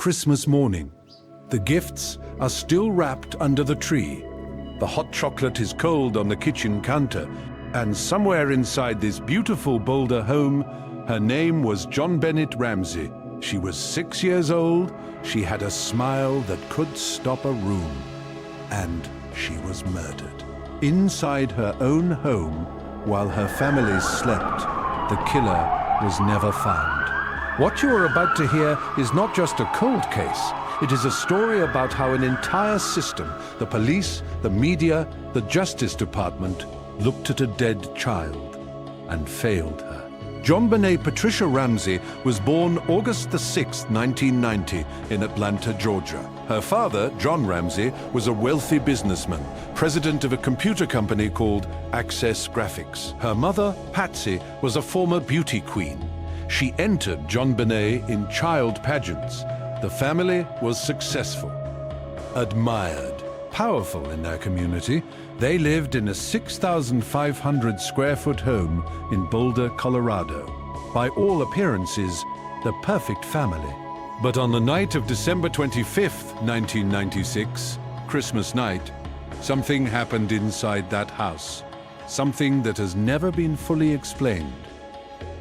Christmas morning. The gifts are still wrapped under the tree. The hot chocolate is cold on the kitchen counter, and somewhere inside this beautiful Boulder home, her name was JonBenét Ramsey. She was 6 years old, she had a smile that could stop a room, and she was murdered. Inside her own home, while her family slept, the killer was never found. What you are about to hear is not just a cold case. It is a story about how an entire system, the police, the media, the Justice Department, looked at a dead child and failed her. JonBenét Patricia Ramsey was born August the 6th, 1990, in Atlanta, Georgia. Her father, John Ramsey, was a wealthy businessman, president of a computer company called Access Graphics. Her mother, Patsy, was a former beauty queen. She entered JonBenét in child pageants. The family was successful, admired, powerful in their community. They lived in a 6,500 square foot home in Boulder, Colorado. By all appearances, the perfect family. But on the night of December 25th, 1996, Christmas night, something happened inside that house. Something that has never been fully explained.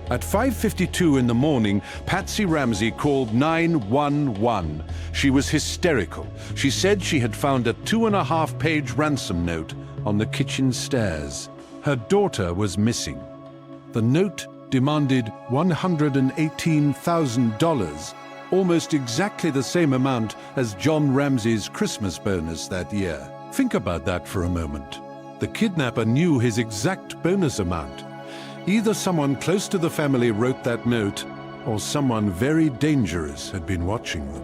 At 5:52 in the morning, Patsy Ramsey called 911. She was hysterical. She said she had found a 2.5-page ransom note on the kitchen stairs. Her daughter was missing. The note demanded $118,000, almost exactly the same amount as John Ramsey's Christmas bonus that year. Think about that for a moment. The kidnapper knew his exact bonus amount. Either someone close to the family wrote that note, or someone very dangerous had been watching them.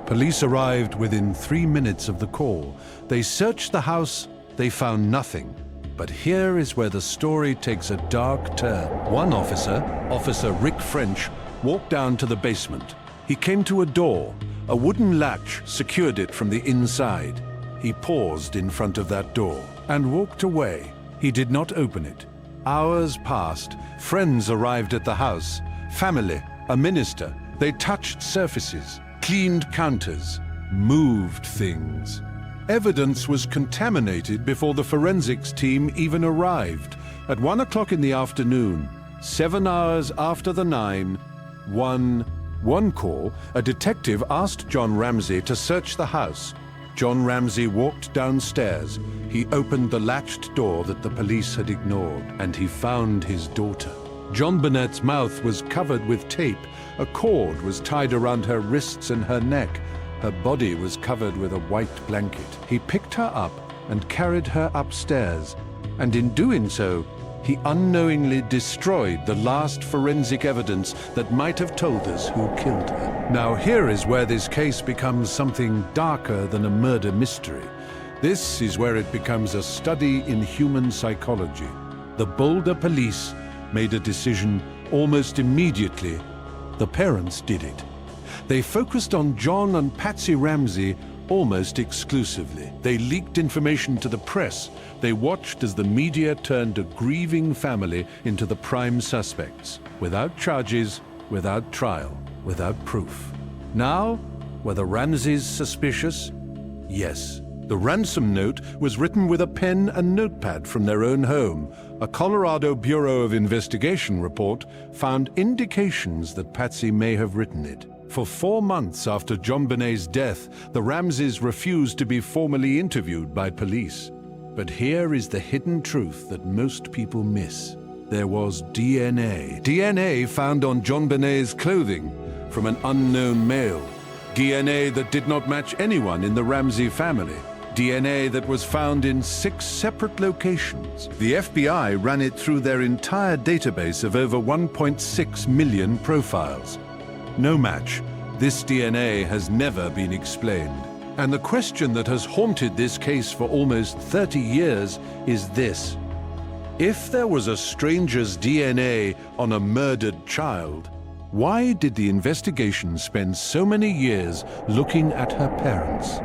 Police arrived within 3 minutes of the call. They searched the house, they found nothing. But here is where the story takes a dark turn. One officer, Officer Rick French, walked down to the basement. He came to a door. A wooden latch secured it from the inside. He paused in front of that door and walked away. He did not open it. Hours passed. Friends arrived at the house. Family, a minister. They touched surfaces, cleaned counters, moved things. Evidence was contaminated before the forensics team even arrived. At 1 o'clock in the afternoon, 7 hours after the 911 call, a detective asked John Ramsey to search the house. John Ramsey walked downstairs. He opened the latched door that the police had ignored, and he found his daughter. JonBenét's mouth was covered with tape. A cord was tied around her wrists and her neck. Her body was covered with a white blanket. He picked her up and carried her upstairs, and in doing so, he unknowingly destroyed the last forensic evidence that might have told us who killed her. Now here is where this case becomes something darker than a murder mystery. This is where it becomes a study in human psychology. The Boulder police made a decision almost immediately. The parents did it. They focused on John and Patsy Ramsey almost exclusively. They leaked information to the press. They watched as the media turned a grieving family into the prime suspects, without charges, without trial, without proof. Now, were the Ramseys suspicious? Yes. The ransom note was written with a pen and notepad from their own home. A Colorado Bureau of Investigation report found indications that Patsy may have written it. For 4 months after JonBenét's death, the Ramseys refused to be formally interviewed by police. But here is the hidden truth that most people miss. There was DNA. DNA found on JonBenét's clothing from an unknown male. DNA that did not match anyone in the Ramsey family. DNA that was found in 6 separate locations. The FBI ran it through their entire database of over 1.6 million profiles. No match. This DNA has never been explained. And the question that has haunted this case for almost 30 years is this. If there was a stranger's DNA on a murdered child, why did the investigation spend so many years looking at her parents?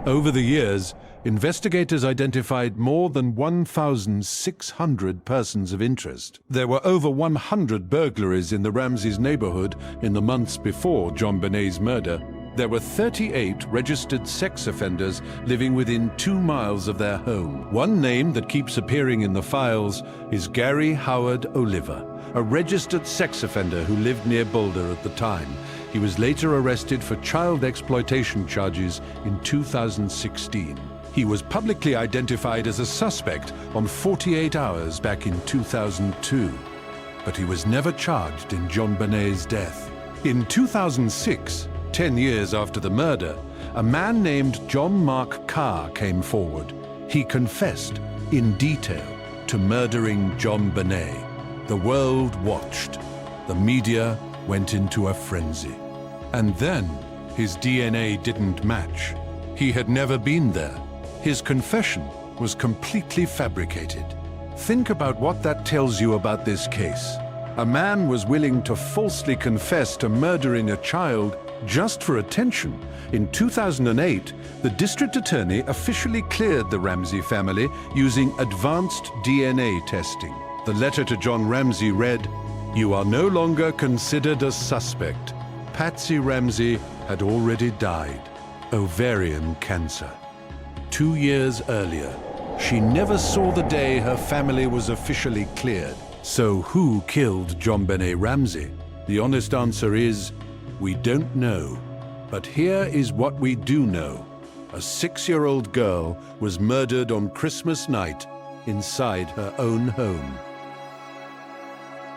Over the years, investigators identified more than 1,600 persons of interest. There were over 100 burglaries in the Ramseys' neighborhood in the months before JonBenét's murder. There were 38 registered sex offenders living within 2 miles of their home. One name that keeps appearing in the files is Gary Howard Oliver, a registered sex offender who lived near Boulder at the time. He was later arrested for child exploitation charges in 2016. He was publicly identified as a suspect on 48 Hours back in 2002, but he was never charged in JonBenét's death. In 2006, 10 years after the murder, a man named John Mark Carr came forward. He confessed in detail to murdering JonBenét. The world watched. The media went into a frenzy. And then his DNA didn't match. He had never been there. His confession was completely fabricated. Think about what that tells you about this case. A man was willing to falsely confess to murdering a child just for attention. In 2008, the district attorney officially cleared the Ramsey family using advanced DNA testing. The letter to John Ramsey read, "You are no longer considered a suspect. Patsy Ramsey had already died. Ovarian cancer." 2 years earlier, she never saw the day her family was officially cleared. So who killed JonBenét Ramsey? The honest answer is, we don't know. But here is what we do know. A 6-year-old girl was murdered on Christmas night inside her own home.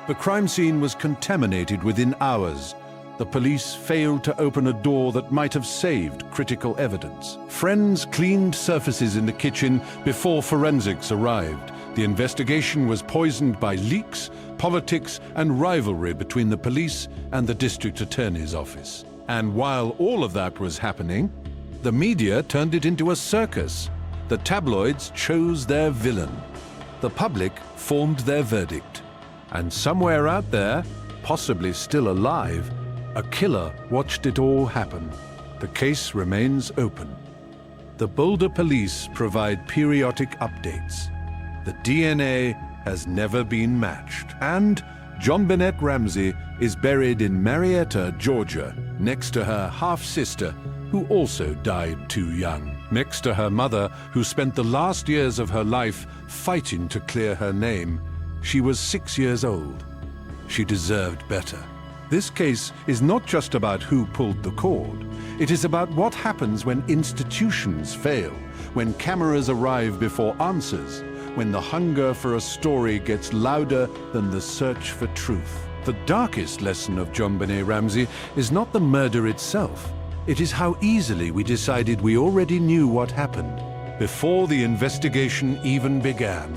The crime scene was contaminated within hours. The police failed to open a door that might have saved critical evidence. Friends cleaned surfaces in the kitchen before forensics arrived. The investigation was poisoned by leaks, politics, and rivalry between the police and the district attorney's office. And while all of that was happening, the media turned it into a circus. The tabloids chose their villain. The public formed their verdict. And somewhere out there, possibly still alive, a killer watched it all happen. The case remains open. The Boulder police provide periodic updates. The DNA has never been matched. And JonBenét Ramsey is buried in Marietta, Georgia, next to her half-sister, who also died too young. Next to her mother, who spent the last years of her life fighting to clear her name. She was 6 years old. She deserved better. This case is not just about who pulled the cord. It is about what happens when institutions fail, when cameras arrive before answers, when the hunger for a story gets louder than the search for truth. The darkest lesson of JonBenét Ramsey is not the murder itself. It is how easily we decided we already knew what happened, before the investigation even began.